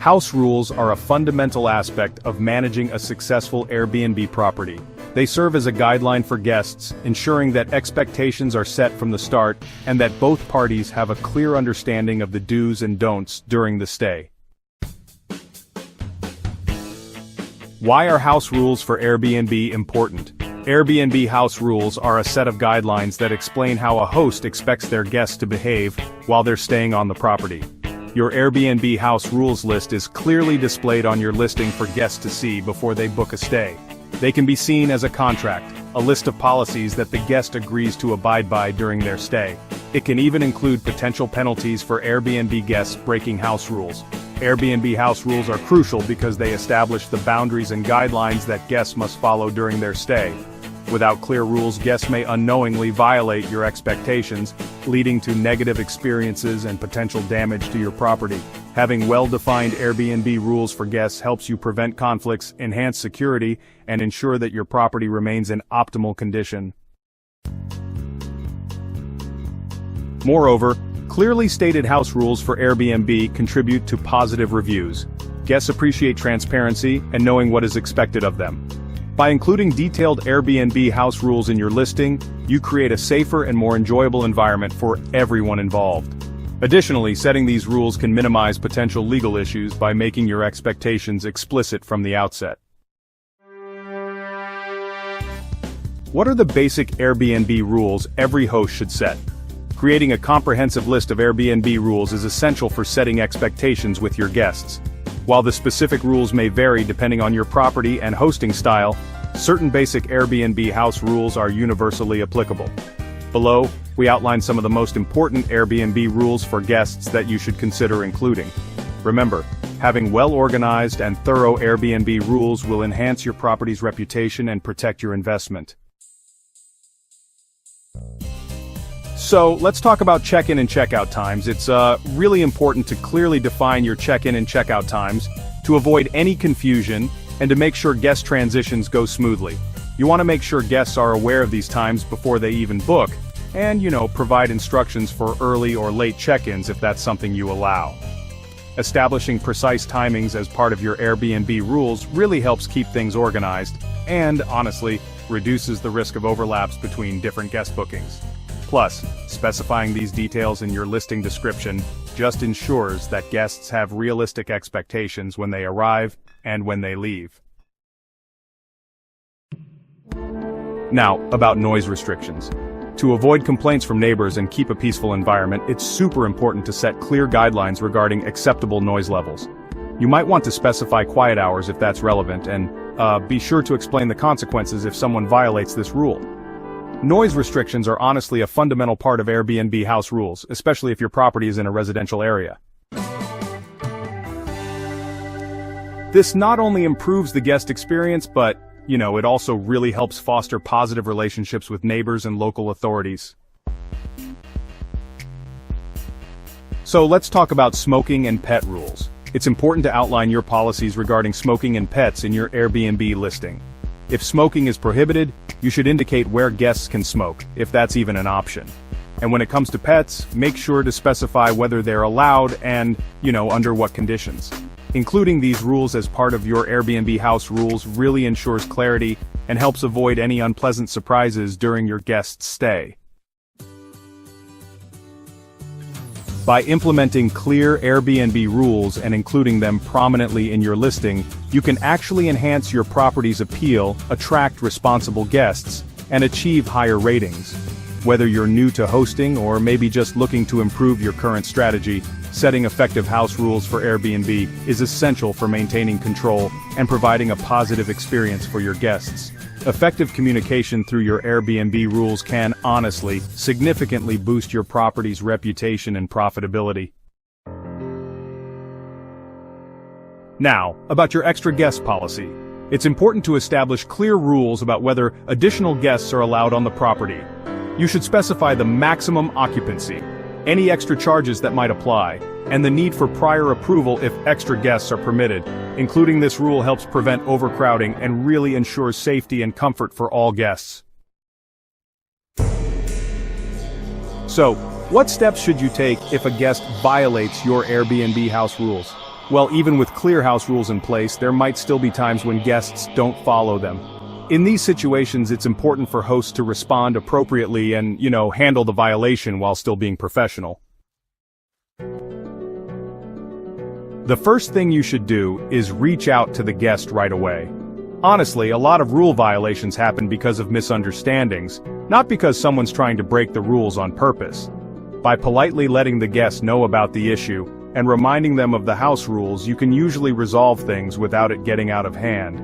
House rules are a fundamental aspect of managing a successful Airbnb property. They serve as a guideline for guests, ensuring that expectations are set from the start and that both parties have a clear understanding of the do's and don'ts during the stay. Why are house rules for Airbnb important? Airbnb house rules are a set of guidelines that explain how a host expects their guests to behave while they're staying on the property. Your Airbnb house rules list is clearly displayed on your listing for guests to see before they book a stay. They can be seen as a contract, a list of policies that the guest agrees to abide by during their stay. It can even include potential penalties for Airbnb guests breaking house rules. Airbnb house rules are crucial because they establish the boundaries and guidelines that guests must follow during their stay. Without clear rules, guests may unknowingly violate your expectations, leading to negative experiences and potential damage to your property. Having well-defined Airbnb rules for guests helps you prevent conflicts, enhance security, and ensure that your property remains in optimal condition. Moreover, clearly stated house rules for Airbnb contribute to positive reviews. Guests appreciate transparency and knowing what is expected of them. By including detailed Airbnb house rules in your listing, you create a safer and more enjoyable environment for everyone involved. Additionally, setting these rules can minimize potential legal issues by making your expectations explicit from the outset. What are the basic Airbnb rules every host should set? Creating a comprehensive list of Airbnb rules is essential for setting expectations with your guests. While the specific rules may vary depending on your property and hosting style, certain basic Airbnb house rules are universally applicable. Below, we outline some of the most important Airbnb rules for guests that you should consider including. Remember, having well-organized and thorough Airbnb rules will enhance your property's reputation and protect your investment. So, let's talk about check-in and check-out times. It's really important to clearly define your check-in and check-out times to avoid any confusion and to make sure guest transitions go smoothly. You want to make sure guests are aware of these times before they even book, and, provide instructions for early or late check-ins if that's something you allow. Establishing precise timings as part of your Airbnb rules really helps keep things organized and, honestly, reduces the risk of overlaps between different guest bookings. Plus, specifying these details in your listing description just ensures that guests have realistic expectations when they arrive and when they leave. Now, about noise restrictions. To avoid complaints from neighbors and keep a peaceful environment, it's super important to set clear guidelines regarding acceptable noise levels. You might want to specify quiet hours if that's relevant, and be sure to explain the consequences if someone violates this rule. Noise restrictions are honestly a fundamental part of Airbnb house rules, especially if your property is in a residential area. This not only improves the guest experience, but, it also really helps foster positive relationships with neighbors and local authorities. So let's talk about smoking and pet rules. It's important to outline your policies regarding smoking and pets in your Airbnb listing. If smoking is prohibited, you should indicate where guests can smoke, if that's even an option. And when it comes to pets, make sure to specify whether they're allowed and, under what conditions. Including these rules as part of your Airbnb house rules really ensures clarity and helps avoid any unpleasant surprises during your guest's stay. By implementing clear Airbnb rules and including them prominently in your listing, you can actually enhance your property's appeal, attract responsible guests, and achieve higher ratings. Whether you're new to hosting or maybe just looking to improve your current strategy, setting effective house rules for Airbnb is essential for maintaining control and providing a positive experience for your guests. Effective communication through your Airbnb rules can, honestly, significantly boost your property's reputation and profitability. Now, about your extra guest policy. It's important to establish clear rules about whether additional guests are allowed on the property. You should specify the maximum occupancy, any extra charges that might apply, and the need for prior approval if extra guests are permitted. Including this rule helps prevent overcrowding and really ensures safety and comfort for all guests. So, what steps should you take if a guest violates your Airbnb house rules? Well, even with clear house rules in place, there might still be times when guests don't follow them. In these situations, it's important for hosts to respond appropriately and, handle the violation while still being professional. The first thing you should do is reach out to the guest right away. Honestly, a lot of rule violations happen because of misunderstandings, not because someone's trying to break the rules on purpose. By politely letting the guest know about the issue and reminding them of the house rules, you can usually resolve things without it getting out of hand.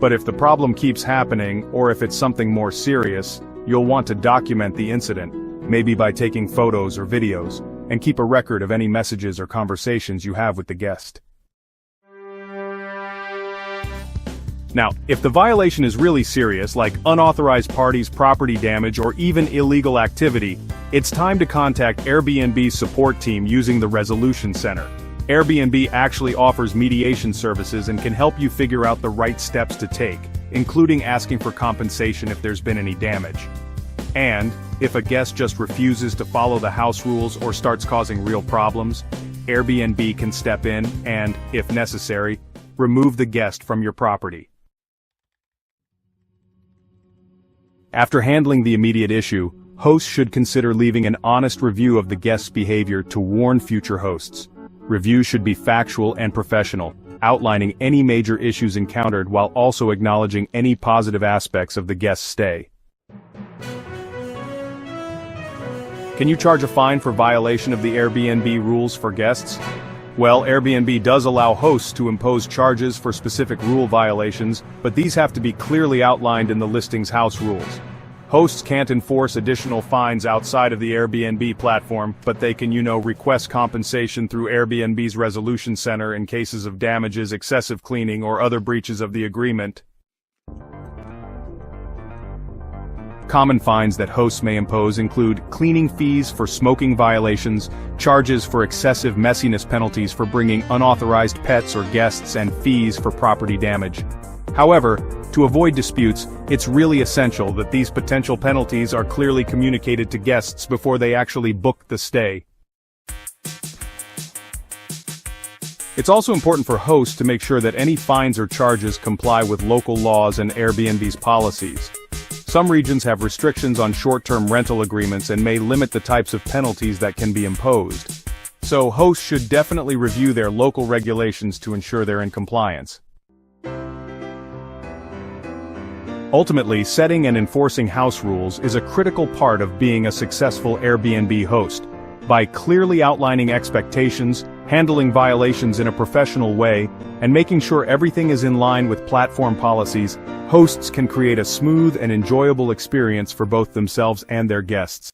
But if the problem keeps happening, or if it's something more serious, you'll want to document the incident, maybe by taking photos or videos, and keep a record of any messages or conversations you have with the guest. Now, if the violation is really serious, like unauthorized parties, property damage, or even illegal activity, it's time to contact Airbnb's support team using the Resolution Center. Airbnb actually offers mediation services and can help you figure out the right steps to take, including asking for compensation if there's been any damage. And, if a guest just refuses to follow the house rules or starts causing real problems, Airbnb can step in and, if necessary, remove the guest from your property. After handling the immediate issue, hosts should consider leaving an honest review of the guest's behavior to warn future hosts. Reviews should be factual and professional, outlining any major issues encountered while also acknowledging any positive aspects of the guest's stay. Can you charge a fine for violation of the Airbnb rules for guests? Well, Airbnb does allow hosts to impose charges for specific rule violations, but these have to be clearly outlined in the listing's house rules. Hosts can't enforce additional fines outside of the Airbnb platform, but they can, request compensation through Airbnb's Resolution Center in cases of damages, excessive cleaning, or other breaches of the agreement. Common fines that hosts may impose include cleaning fees for smoking violations, charges for excessive messiness, penalties for bringing unauthorized pets or guests, and fees for property damage. However, to avoid disputes, it's really essential that these potential penalties are clearly communicated to guests before they actually book the stay. It's also important for hosts to make sure that any fines or charges comply with local laws and Airbnb's policies. Some regions have restrictions on short-term rental agreements and may limit the types of penalties that can be imposed. So hosts should definitely review their local regulations to ensure they're in compliance. Ultimately, setting and enforcing house rules is a critical part of being a successful Airbnb host. By clearly outlining expectations, handling violations in a professional way, and making sure everything is in line with platform policies, hosts can create a smooth and enjoyable experience for both themselves and their guests.